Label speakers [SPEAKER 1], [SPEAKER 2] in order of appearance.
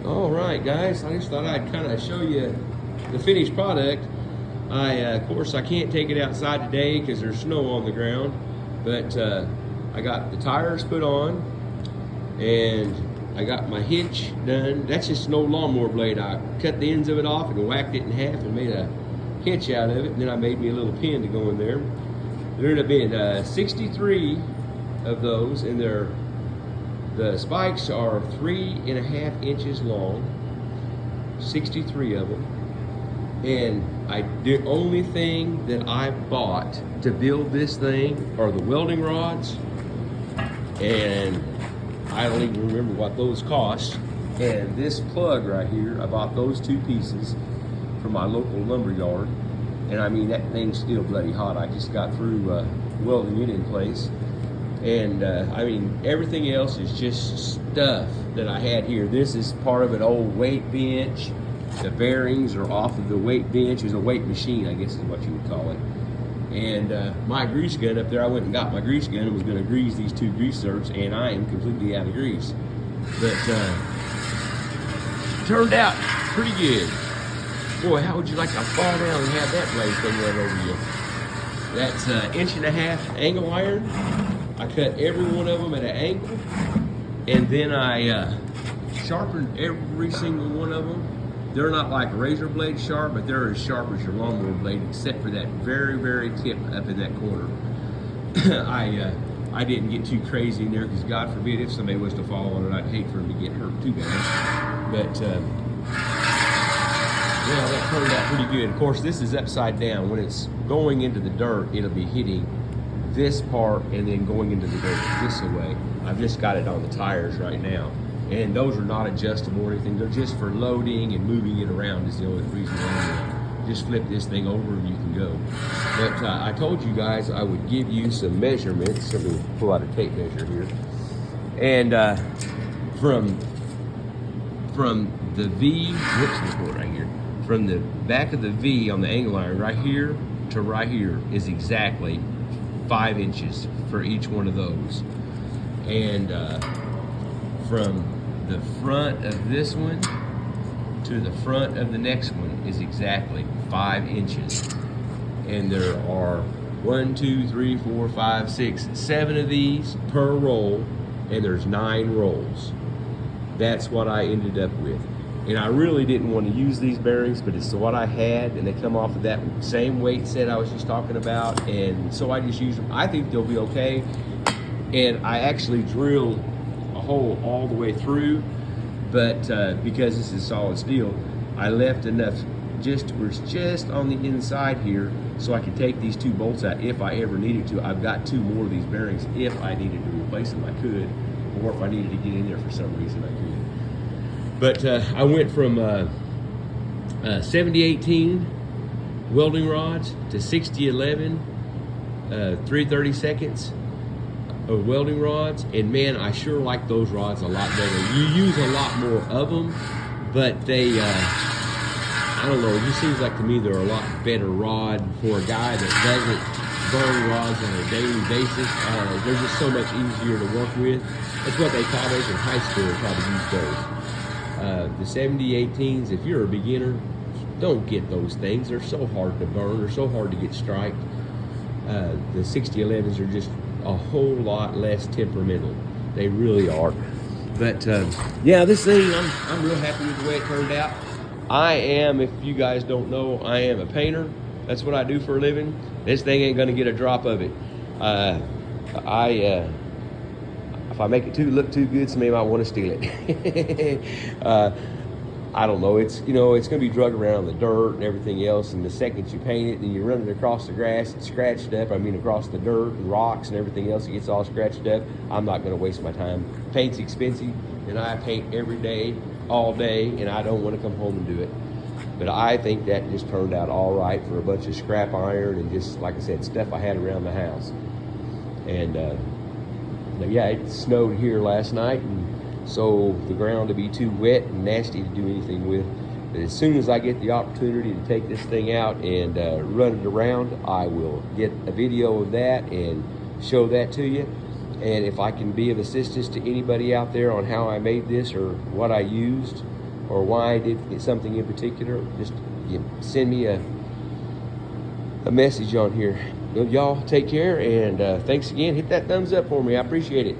[SPEAKER 1] All right, guys, I just thought I'd kind of show you the finished product. Of course, I can't take it outside today because there's snow on the ground, but I got the tires put on and I got my hitch done. That's just an old lawnmower blade. I cut the ends of it off and whacked it in half and made a hitch out of it, and then I made me a little pin to go in there. There ended up being 63 of those, and the spikes are 3.5 inches long, 63 of them. And the only thing that I bought to build this thing are the welding rods, and I don't even remember what those cost. And this plug right here, I bought those two pieces from my local lumber yard. And I mean, that thing's still bloody hot. I just got through welding it in place. And I mean, everything else is just stuff that I had here. This is part of an old weight bench. The bearings are off of the weight bench. It was a weight machine, I guess is what you would call it. And my grease gun up there, I went and got my grease gun and was gonna grease these two grease zerks, and I am completely out of grease. But turned out pretty good. Boy, how would you like to fall down and have that blade thing run over you? That's 1.5 inch angle iron. I cut every one of them at an angle, and then I sharpened every single one of them. They're not like razor blade sharp, but they're as sharp as your lawnmower blade, except for that very, very tip up in that corner. I didn't get too crazy in there because God forbid if somebody was to fall on it, I'd hate for them to get hurt too bad. But yeah, that turned out pretty good. Of course, this is upside down. When it's going into the dirt, it'll be hitting this part and then going into the dirt this way. I've just got it on the tires right now. And those are not adjustable or anything. They're just for loading and moving it around is the only reason why. Just flip this thing over and you can go. But I told you guys I would give you some measurements. Let me pull out a tape measure here. And from the V, whoops, let's put it right here. From the back of the V on the angle iron right here to right here is exactly 5 inches for each one of those. And from the front of this one to the front of the next one is exactly 5 inches. And there are 1, 2, 3, 4, 5, 6, 7 of these per roll, and there's 9 rolls. That's what I ended up with. And I really didn't want to use these bearings, but it's what I had, and they come off of that same weight set I was just talking about, and so I just use them. I think they'll be okay. And I actually drilled a hole all the way through, but because this is solid steel, I left enough just on the inside here so I could take these 2 bolts out if I ever needed to. I've got 2 more of these bearings. If I needed to replace them, I could, or if I needed to get in there for some reason, I could. But I went from 70-18 welding rods to 60-11, 3/32 of welding rods, and man, I sure like those rods a lot better. You use a lot more of them, but they, I don't know, it just seems like to me they're a lot better rod for a guy that doesn't burn rods on a daily basis. They're just so much easier to work with. That's what they taught us in high school, how to use those. The 70-18s, if you're a beginner, don't get those things. They're so hard to burn. They're so hard to get striked. The 60-11s are just a whole lot less temperamental. They really are. But yeah, this thing, I'm real happy with the way it turned out. I am, if you guys don't know, I am a painter. That's what I do for a living. This thing ain't gonna get a drop of it. If I make it look too good, somebody might want to steal it. I don't know. It's gonna be drug around the dirt and everything else. And the second you paint it, and you run it across the grass, it's scratched up. I mean, across the dirt and rocks and everything else, it gets all scratched up. I'm not gonna waste my time. Paint's expensive, and I paint every day, all day, and I don't want to come home and do it. But I think that just turned out all right for a bunch of scrap iron and just, like I said, stuff I had around the house. And yeah, it snowed here last night, and so the ground to be too wet and nasty to do anything with. But as soon as I get the opportunity to take this thing out and run it around, I will get a video of that and show that to you. And if I can be of assistance to anybody out there on how I made this or what I used, or why I did get something in particular, just send me a message on here. Well, y'all take care, and thanks again. Hit that thumbs up for me. I appreciate it.